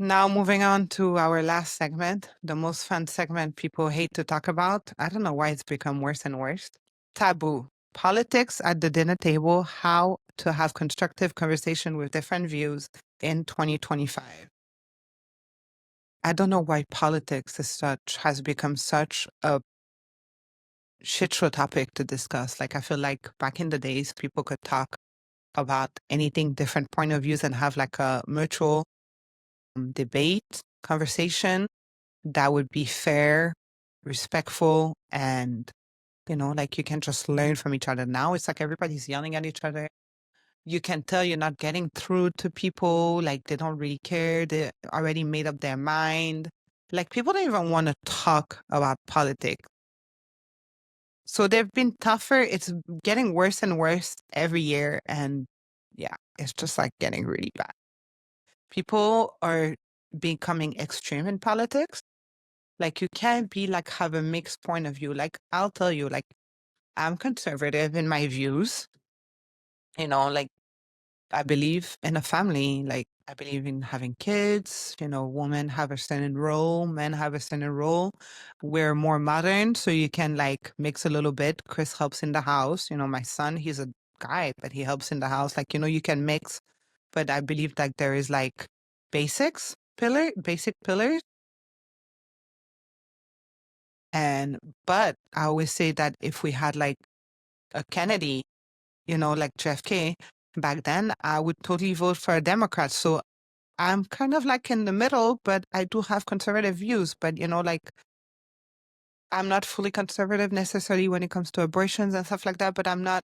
Now, moving on to our last segment, the most fun segment people hate to talk about. I don't know why it's become worse and worse. Taboo. Politics at the dinner table, how to have constructive conversation with different views in 2025. I don't know why politics has become such a shit show topic to discuss. Like, I feel like back in the days, people could talk about anything, different point of views, and have like a mutual debate, conversation that would be fair, respectful, and, like you can just learn from each other. Now it's like everybody's yelling at each other. You can tell you're not getting through to people, like they don't really care. They already made up their mind. Like people don't even want to talk about politics. So they've been tougher. It's getting worse and worse every year. And yeah, it's just like getting really bad. People are becoming extreme in politics. Like you can't be like have a mixed point of view. Like I'll tell you, like I'm conservative in my views. Like I believe in a family. Like I believe in having kids. Women have a certain role, men have a certain role. We're more modern, so you can like mix a little bit. Chris helps in the house. My son, he's a guy, but he helps in the house. Like, you can mix, but I believe that there is like basic pillars. But I always say that if we had like a Kennedy, like JFK back then, I would totally vote for a Democrat. So I'm kind of like in the middle, but I do have conservative views. But, like I'm not fully conservative necessarily when it comes to abortions and stuff like that, but I'm not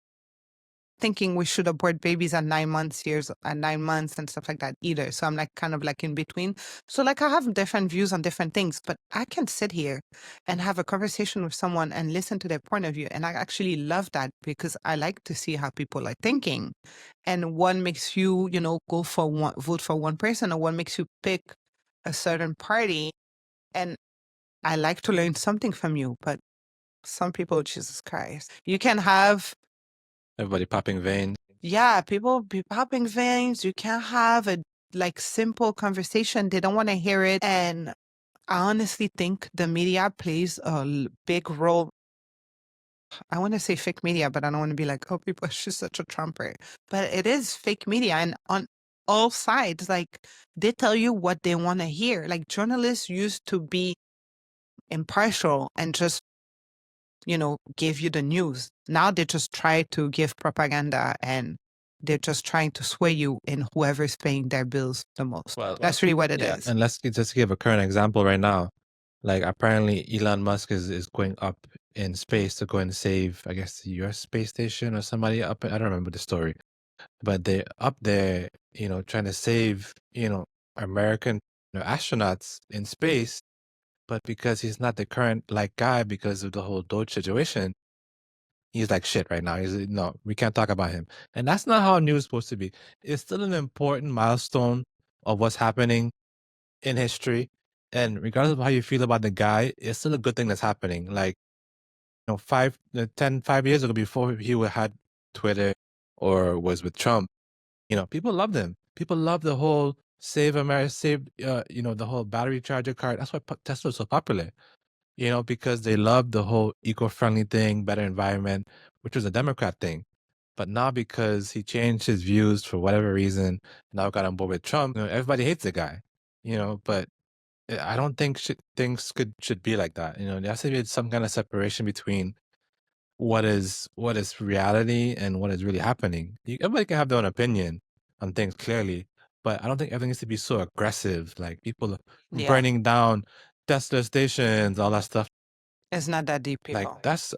thinking we should abort babies at 9 months and stuff like that either. So I'm like kind of like in between. So like I have different views on different things, but I can sit here and have a conversation with someone and listen to their point of view. And I actually love that because I like to see how people are thinking. And one makes you, vote for one person, or one makes you pick a certain party. And I like to learn something from you, but some people, Jesus Christ, you can have Everybody popping veins. yeah, people be popping veins. You can't have a like simple conversation. They don't want to hear it. And I honestly think the media plays a big role. I want to say fake media, but I don't want to be like, oh, people are just such a Trumper. But it is fake media. And on all sides, like they tell you what they want to hear. Like journalists used to be impartial and just give you the news. Now they just try to give propaganda, and they're just trying to sway you in whoever's paying their bills the most. Well, That's really what it yeah, is. and let's just give a current example right now. Like apparently Elon Musk is going up in space to go and save, I guess, the US space station or somebody up. I don't remember the story, but they're up there, trying to save, American astronauts in space. But because he's not the current like guy because of the whole Doge situation, he's like shit right now. He's no, we can't talk about him. And that's not how news is supposed to be. It's still an important milestone of what's happening in history. And regardless of how you feel about the guy, it's still a good thing that's happening. Like, 5 years ago, before he had Twitter or was with Trump, people loved him. People loved the whole save America, the whole battery charger card. That's why Tesla is so popular, because they loved the whole eco-friendly thing, better environment, which was a Democrat thing. But now because he changed his views for whatever reason, now got on board with Trump, everybody hates the guy, but I don't think things should be like that. There has to be some kind of separation between what is reality and what is really happening. Everybody can have their own opinion on things clearly, but I don't think everything needs to be so aggressive. Like people Yeah, burning down Tesla stations, all that stuff. it's not that deep, Like people. that's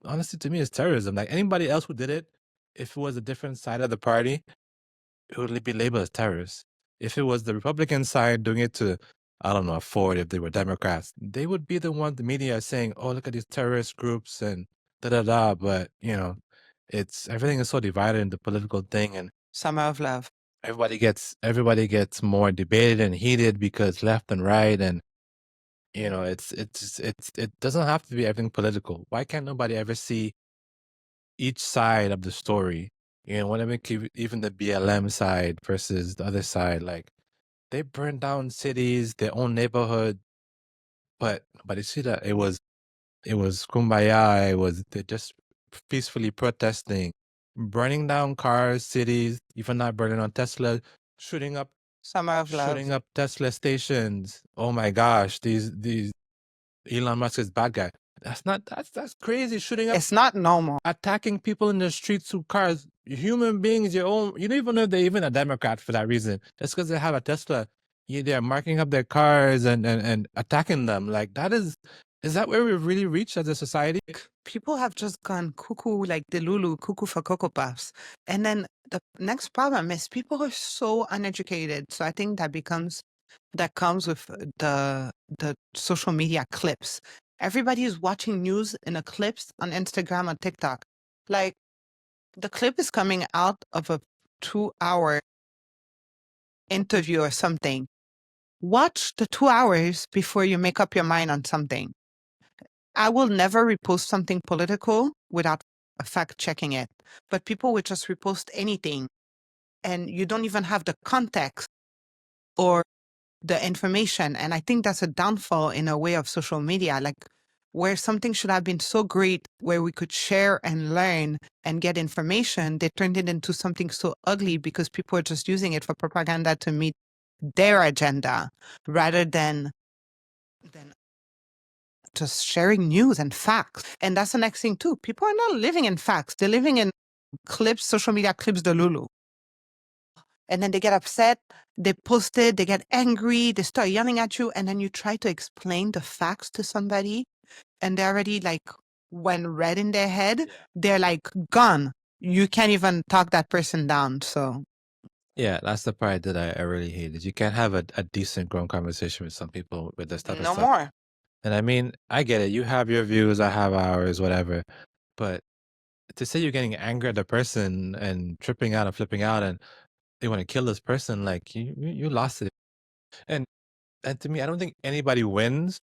honestly to me is terrorism. Like anybody else who did it, if it was a different side of the party, it would be labeled as terrorists. If it was the Republican side doing it to, I don't know, Ford, if they were Democrats, they would be the one, the media is saying, oh, look at these terrorist groups and da da da. But, everything is so divided in the political thing, and Summer of love. everybody gets more debated and heated because left and right. And, it doesn't have to be everything political. Why can't nobody ever see each side of the story? Whenever even the BLM side versus the other side, like They burned down cities, their own neighborhood. But you see that it was kumbaya. It was they're just peacefully protesting, burning down cars, cities, even not burning on Tesla, shooting up Summer of love. shooting up Tesla stations. Oh my gosh, these Elon Musk is bad guy. That's crazy. Shooting up, It's not normal. attacking people in the streets with cars. Human beings, your own. You don't even know if they're even a Democrat for that reason. Just because they have a Tesla, they're marking up their cars and attacking them. Like that is that where we've really reached as a society? People have just gone cuckoo like the Lulu, cuckoo for Cocoa Puffs. And then the next problem is people are so uneducated. So I think that comes with the social media clips. Everybody is watching news in a clips on Instagram or TikTok. Like the clip is coming out of a 2-hour interview or something. Watch the 2 hours before you make up your mind on something. I will never repost something political without fact checking it. But people would just repost anything and you don't even have the context or the information. And I think that's a downfall in a way of social media, like where something should have been so great, where we could share and learn and get information, they turned it into something so ugly because people are just using it for propaganda to meet their agenda rather than just sharing news and facts. And that's the next thing too. People are not living in facts. They're living in clips, social media clips, the Lulu. And then they get upset, they post it, they get angry, they start yelling at you, and then you try to explain the facts to somebody, and they're already like, when red in their head, they're like gone. You can't even talk that person down. So Yeah, that's the part that I really hate. Is you can't have a decent grown conversation with some people with this type of no stuff. more. And I mean, I get it. You have your views, I have ours, whatever. But to say you're getting angry at the person and tripping out and flipping out and they want to kill this person, like you lost it. And to me, I don't think anybody wins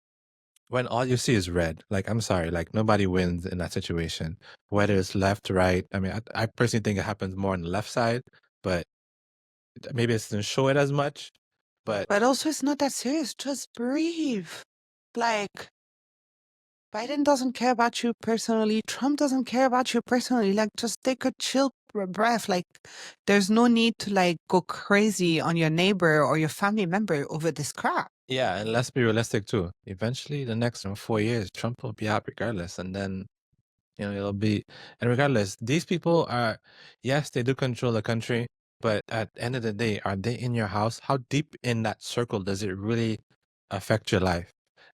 when all you see is red. Like, I'm sorry, like nobody wins in that situation, whether it's left, right. I mean, I personally think it happens more on the left side, but maybe it doesn't show it as much. But But also, it's not that serious. Just breathe. Like, Biden doesn't care about you personally. Trump doesn't care about you personally. Like, just take a chill breath. Like, there's no need to like go crazy on your neighbor or your family member over this crap. yeah, and let's be realistic too. Eventually, the next 4 years, Trump will be out regardless, and then it'll be. And regardless, these people are, yes, they do control the country, but at the end of the day, are they in your house? How deep in that circle does it really affect your life?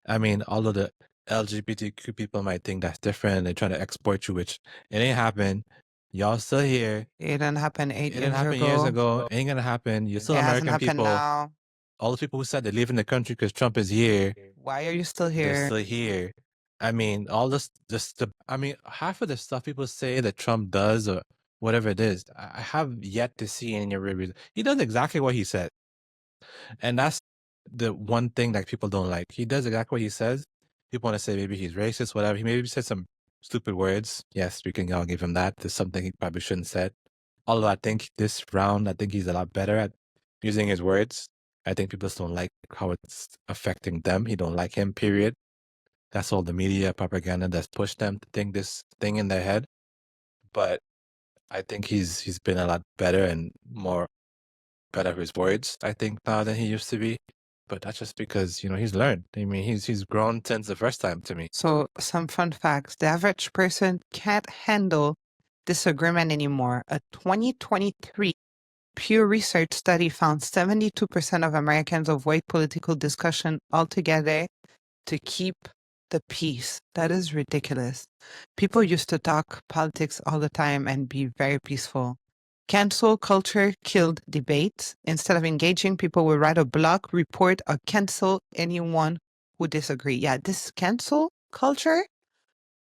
I mean, although the LGBTQ people might think that's different, they're trying to exploit you, which it ain't happen. Y'all still here. It didn't happen It didn't happen years ago. Ain't gonna happen. You're still It hasn't American happened people. now. All the people who said they live in the country because Trump is here, Why are you still they're here? still here. I mean, all I mean, half of the stuff people say that Trump does or whatever it is, I have yet to see in your reviews. He does exactly what he said. And that's the one thing that people don't like. He does exactly what he says. People want to say maybe he's racist, whatever. He maybe said some stupid words. Yes, I'll give him that. There's something he probably shouldn't said. Although I think this round, I think he's a lot better at using his words. I think people just don't like how it's affecting them. He don't like him, period. That's all the media propaganda that's pushed them to think this thing in their head. But I think he's been a lot better and more better with his words, I think, now than he used to be. But that's just because, he's learned. I mean, he's grown since the first time to me. So, some fun facts. The average person can't handle disagreement anymore. A 2023 Pew Research study found 72% of Americans avoid political discussion altogether to keep the peace. That is ridiculous. People used to talk politics all the time and be very peaceful. Cancel culture killed debates. Instead of engaging, people would write a blog, report, or cancel anyone who disagree. Yeah, this cancel culture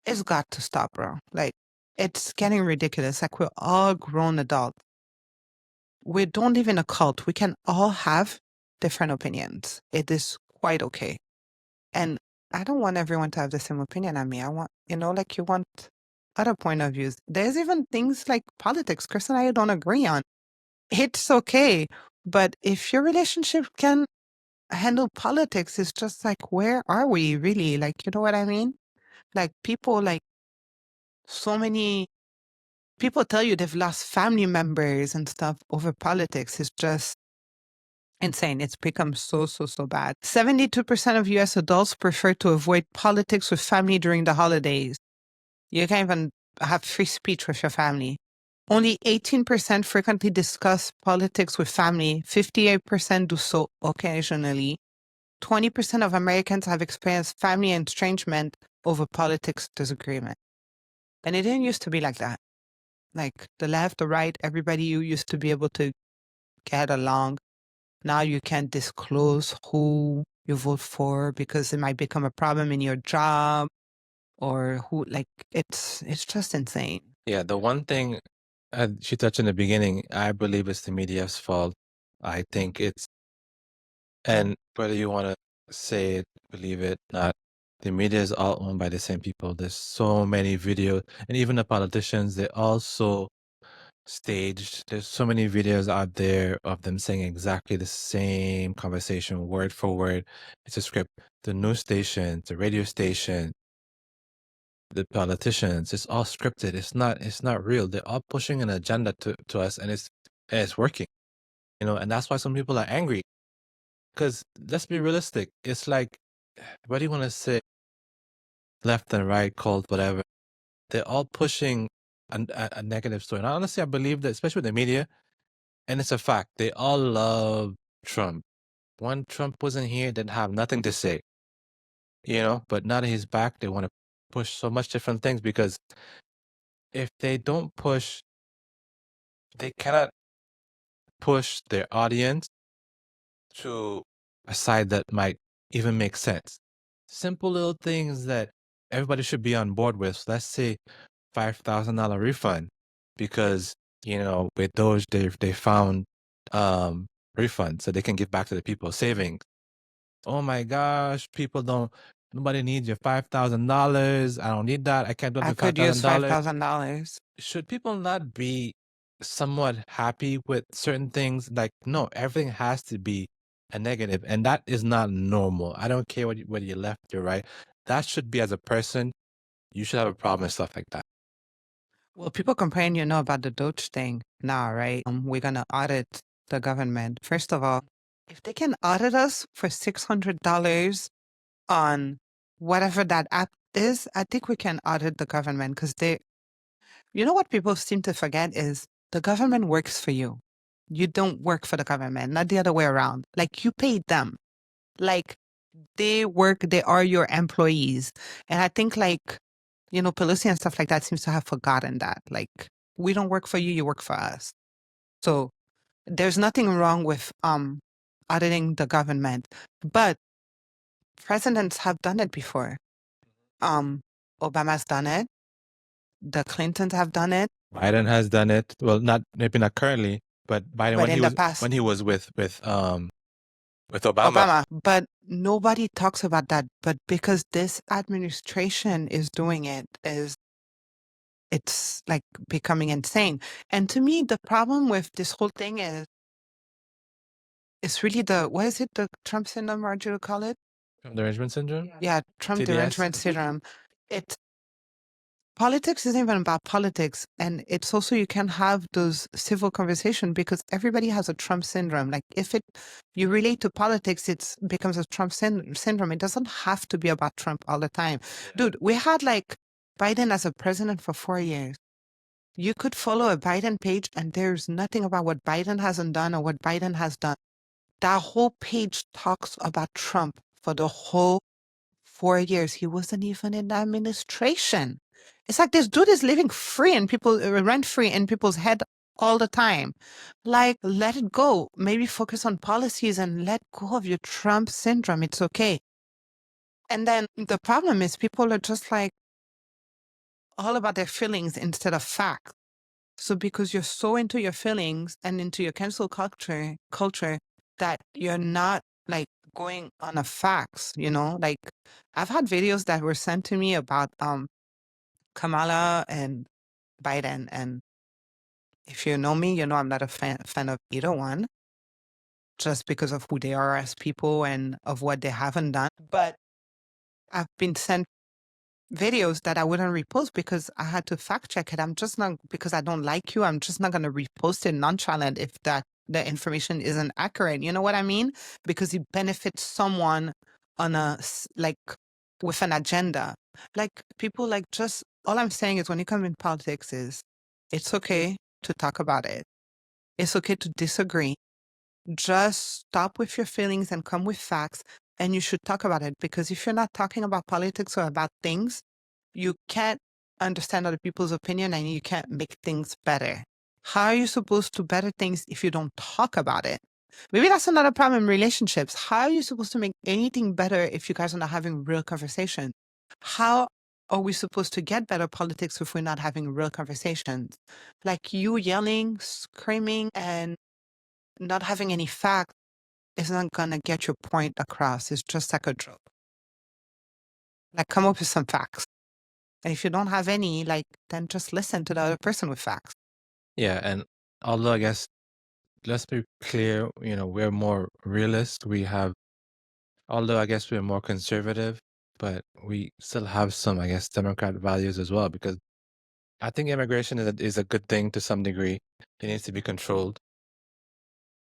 has got to stop, bro. Like, it's getting ridiculous. Like, we're all grown adults. We don't live in a cult. We can all have different opinions. It is quite okay. And I don't want everyone to have the same opinion on me. I want, like you want other point of views. There's even things like politics Chris and I don't agree on. It's okay. But if your relationship can handle politics, it's just like, where are we really? Like, you know what I mean? Like people, like so many people tell you they've lost family members and stuff over politics. It's just insane. It's become so, so, so bad. 72% of US adults prefer to avoid politics with family during the holidays. You can't even have free speech with your family. Only 18% frequently discuss politics with family. 58% do so occasionally. 20% of Americans have experienced family estrangement over politics disagreement. And it didn't used to be like that. Like the left, the right, everybody you used to be able to get along. Now you can't disclose who you vote for because it might become a problem in your job or who, like, it's just insane. Yeah, the one thing she touched in the beginning, I believe it's the media's fault. I think it's, and whether you want to say it, believe it, not, the media is all owned by the same people. There's so many videos, and even the politicians, they also staged. There's so many videos out there of them saying exactly the same conversation, word for word. It's a script. The news station, the radio station, the politicians, it's all scripted. It's not real. They're all pushing an agenda to us, and it's working. You know, and that's why some people are angry. Because let's be realistic. It's like, what do you want to say? Left and right, cult, whatever. They're all pushing a negative story. And honestly, I believe that, especially with the media, and it's a fact, they all love Trump. When Trump wasn't here, they'd have nothing to say. You know, but now that he's back, they want to push so much different things because if they don't push, they cannot push their audience to a side that might even make sense. Simple little things that everybody should be on board with. So let's say $5,000 refund because, you know, with Doge, they found refund so they can give back to the people savings. Oh my gosh, nobody needs your $5,000. I don't need that. I can't do it I for could use $5,000. $5,000. Should people not be somewhat happy with certain things? Like, no, everything has to be a negative, and that is not normal. I don't care whether you're left or right. That should be, as a person, you should have a problem with stuff like that. Well, people complain, about the Doge thing now, right? We're gonna audit the government. First of all, if they can audit us for $600 on whatever that app is, I think we can audit the government because what people seem to forget is the government works for you. You don't work for the government, not the other way around. Like you paid them. Like they are your employees. And I think Pelosi and stuff like that seems to have forgotten that. Like we don't work for you, you work for us. So there's nothing wrong with auditing the government. But presidents have done it before. Obama's done it. The Clintons have done it. Biden has done it. Well, maybe not currently, but Biden But in the past, when he was with Obama. Obama, but nobody talks about that. But because this administration is doing it's like becoming insane. And to me, the problem with this whole thing is it's really what is it, the Trump syndrome, or do you call it? Trump derangement syndrome? Yeah, Trump TDS? derangement syndrome. Politics isn't even about politics. And it's also, you can have those civil conversations because everybody has a Trump syndrome. Like if you relate to politics, it becomes a Trump syndrome. It doesn't have to be about Trump all the time. Dude, we had like Biden as a president for 4 years. You could follow a Biden page and there's nothing about what Biden hasn't done or what Biden has done. That whole page talks about Trump for the whole 4 years. He wasn't even in the administration. It's like this dude is living free and rent free in people's head all the time. Like, let it go. Maybe focus on policies and let go of your Trump syndrome. It's okay. And then the problem is people are just like all about their feelings instead of facts. So because you're so into your feelings and into your cancel culture that you're not like going on a facts, like I've had videos that were sent to me about Kamala and Biden. And if you know me, I'm not a fan of either one. just because of who they are as people and of what they haven't done. But I've been sent videos that I wouldn't repost because I had to fact check it. I'm just not, because I don't like you, I'm just not going to repost it nonchalant if the information isn't accurate. You know what I mean? Because it benefits someone on like with an agenda. Like people like just, all I'm saying is when you come in politics is it's okay to talk about it. It's okay to disagree. Just stop with your feelings and come with facts. And you should talk about it, because if you're not talking about politics or about things, you can't understand other people's opinion and you can't make things better. How are you supposed to better things if you don't talk about it? Maybe that's another problem in relationships. How are you supposed to make anything better if you guys are not having real conversation? How are we supposed to get better politics if we're not having real conversations? Like you yelling, screaming, and not having any fact is not gonna get your point across. It's just like a joke. Like come up with some facts. And if you don't have any, like then just listen to the other person with facts. Yeah, and although I guess let's be clear, we're more realist. Although I guess we're more conservative, but we still have some, I guess, Democrat values as well, because I think immigration is a good thing to some degree. It needs to be controlled.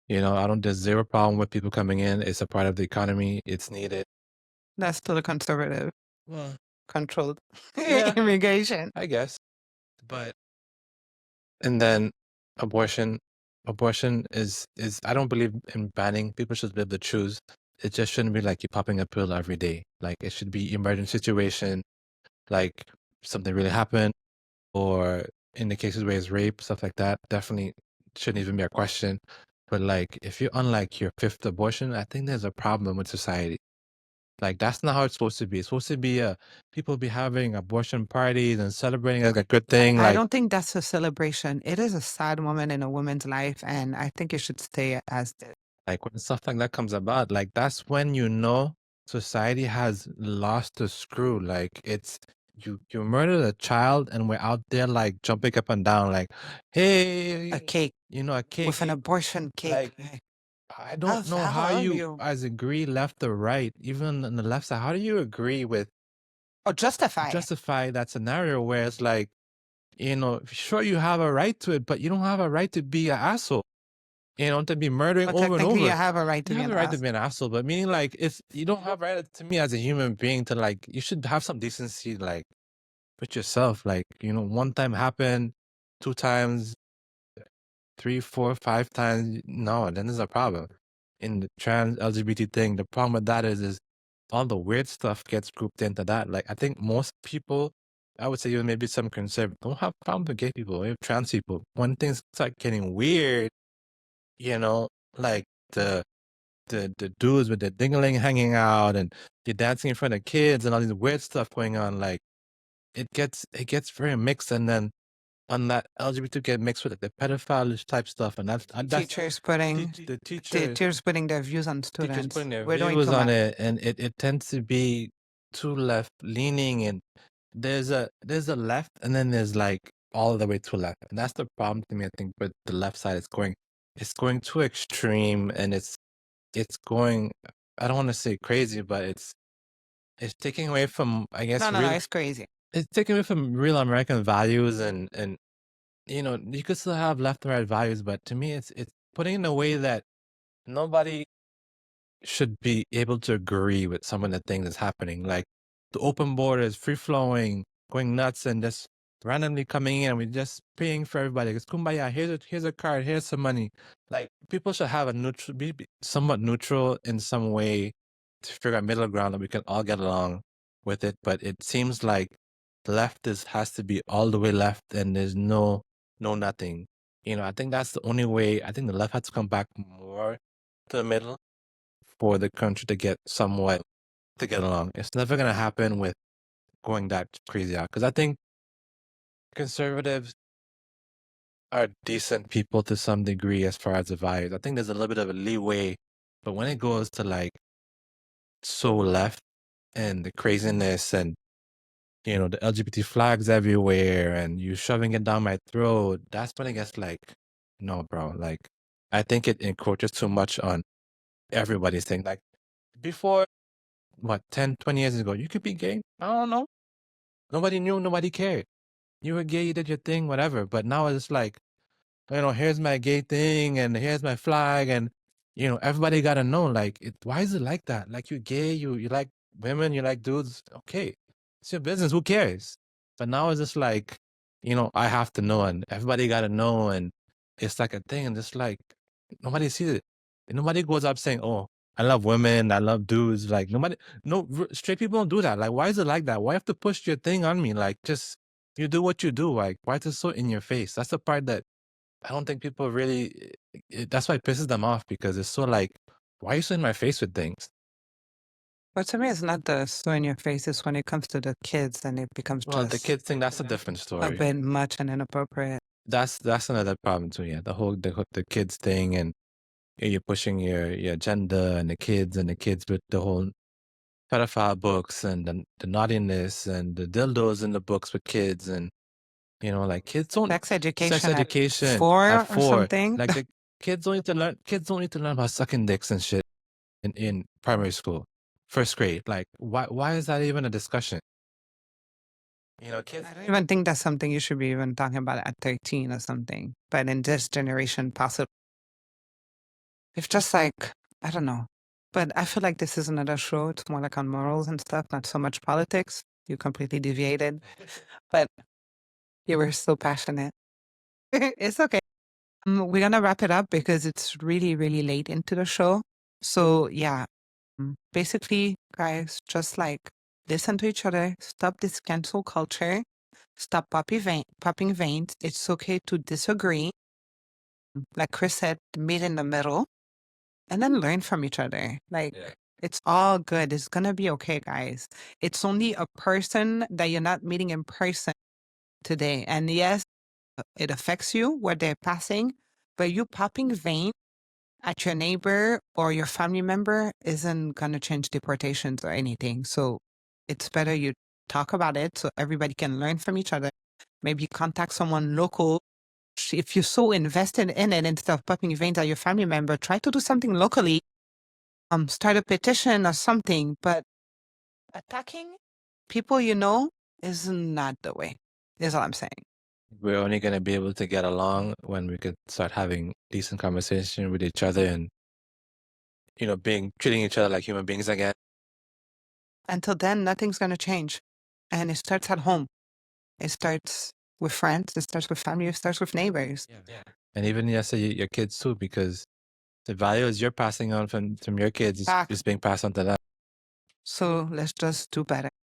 There's zero problem with people coming in. It's a part of the economy. It's needed. That's still a conservative Well, controlled yeah, immigration. I guess. And then abortion. Abortion is I don't believe in banning. People should be able to choose. It just shouldn't be like you popping a pill every day. Like it should be emergent situation, like something really happened, or in the cases where it's rape, stuff like that. Definitely shouldn't even be a question. But like if you're on like your fifth abortion, I think there's a problem with society. Like that's not how it's supposed to be. It's supposed to be people be having abortion parties and celebrating like a good thing. I Like don't think that's a celebration. It is a sad moment in a woman's life, and I think it should stay as this. Like when stuff like that comes about, like that's when society has lost the screw. Like it's you murdered a child and we're out there like jumping up and down, like, hey, A cake a cake. with an abortion cake. Like I don't know How how are you you? as agree left or right, even on the left side, how do you agree with Or justify. justify that scenario where it's like, sure you have a right to it, but you don't have a right to be an asshole. To be murdering But over and technically, over. you have a right to You be have an the right to ass. be an asshole, but meaning like if you don't have right to me as a human being to like, you should have some decency, like with yourself. Like, one time happened, 2 times, 3, 4, 5 times. No, then there's a problem. In the trans LGBT thing, the problem with that is all the weird stuff gets grouped into that. Like I think most people, I would say even maybe some conservatives, don't have problem with gay people or trans people. When things start getting weird, like the dudes with the dingling hanging out and you're dancing in front of kids and all these weird stuff going on, like it gets very mixed, and then on that LGBT get mixed with like, the pedophile type stuff, and that's Teachers putting the teachers putting their views on teachers students. putting their We're doing views too on much. it, and it tends to be too left leaning, and there's a left, and then there's like all the way to left, and that's the problem to me. I think with the left side, it's going too extreme, and it's going, I don't want to say crazy, but it's taking away from, I guess, No, it's crazy. it's taking away from real American values, and you could still have left and right values, but to me it's putting in a way that nobody should be able to agree with some of the things that's happening. Like the open borders, free flowing, going nuts, and just randomly coming in. We're just paying for everybody. It's kumbaya. Here's a card. Here's some money. Like people should have a neutral, be somewhat neutral in some way to figure out middle ground that we can all get along with it. But it seems like the left has to be all the way left, and there's no nothing. I think that's the only way. I think the left has to come back more to the middle for the country to get somewhat to get along. It's never going to happen with going that crazy out, because I think conservatives are decent people to some degree as far as the values. I think there's a little bit of a leeway, but when it goes to like so left and the craziness and the LGBT flags everywhere and you shoving it down my throat, that's when it gets like, no, bro. Like I think it encroaches too much on everybody's thing. Like before, what, 10, 20 years ago, you could be gay. I don't know. Nobody knew, nobody cared. You were gay, you did your thing, whatever. But now it's like, here's my gay thing and here's my flag. And, everybody got to know, like, why is it like that? Like, you're gay, you like women, you like dudes. Okay. It's your business. Who cares? But now it's just like, I have to know and everybody got to know. And it's like a thing. And it's like, nobody sees it. Nobody goes up saying, oh, I love women, I love dudes. Like, straight people don't do that. Like, why is it like that? Why have to push your thing on me? Like, just, you do what you do. Like, why is it so in your face? That's the part that I don't think people really, that's why it pisses them off, because it's so like, why are you so in my face with things? But to me, it's not the so in your face. It's when it comes to the kids, and it becomes Well, the just kids thing, that's a different a story. bit much and inappropriate. That's another problem too. Yeah, the kids thing, and you're pushing your agenda, and the kids with the whole pedophile books and the naughtiness and the dildos in the books with kids, and like kids don't Sex sex education at education 4 at or 4. something. Like the kids don't need to learn. Kids don't need to learn about sucking dicks and shit in primary school, first grade. Like why is that even a discussion? Kids. I don't even think that's something you should be even talking about at 13 or something. But in this generation, possibly. It's just like, I don't know. But I feel like this is another show. It's more like on morals and stuff, not so much politics. You completely deviated. But you were so passionate. It's okay. We're going to wrap it up because it's really, really late into the show. So, yeah, basically, guys, just like listen to each other, stop this cancel culture, stop popping veins. It's okay to disagree. Like Chris said, meet in the middle and then learn from each other. Like, it's all good. It's going to be okay, guys. It's only a person that you're not meeting in person today. And yes, it affects you where they're passing, but you popping vein at your neighbor or your family member isn't going to change deportations or anything. So it's better you talk about it so everybody can learn from each other. Maybe contact someone local. If you're so invested in it instead of popping veins at your family member, try to do something locally. Start a petition or something. But attacking people is not the way, is all I'm saying. We're only going to be able to get along when we could start having decent conversation with each other and, treating each other like human beings again. Until then, nothing's going to change. And it starts at home. It starts with friends. It starts with family. It starts with neighbors. Yeah. And even your kids too, because the values you're passing on from your kids is being passed on to them. So let's just do better.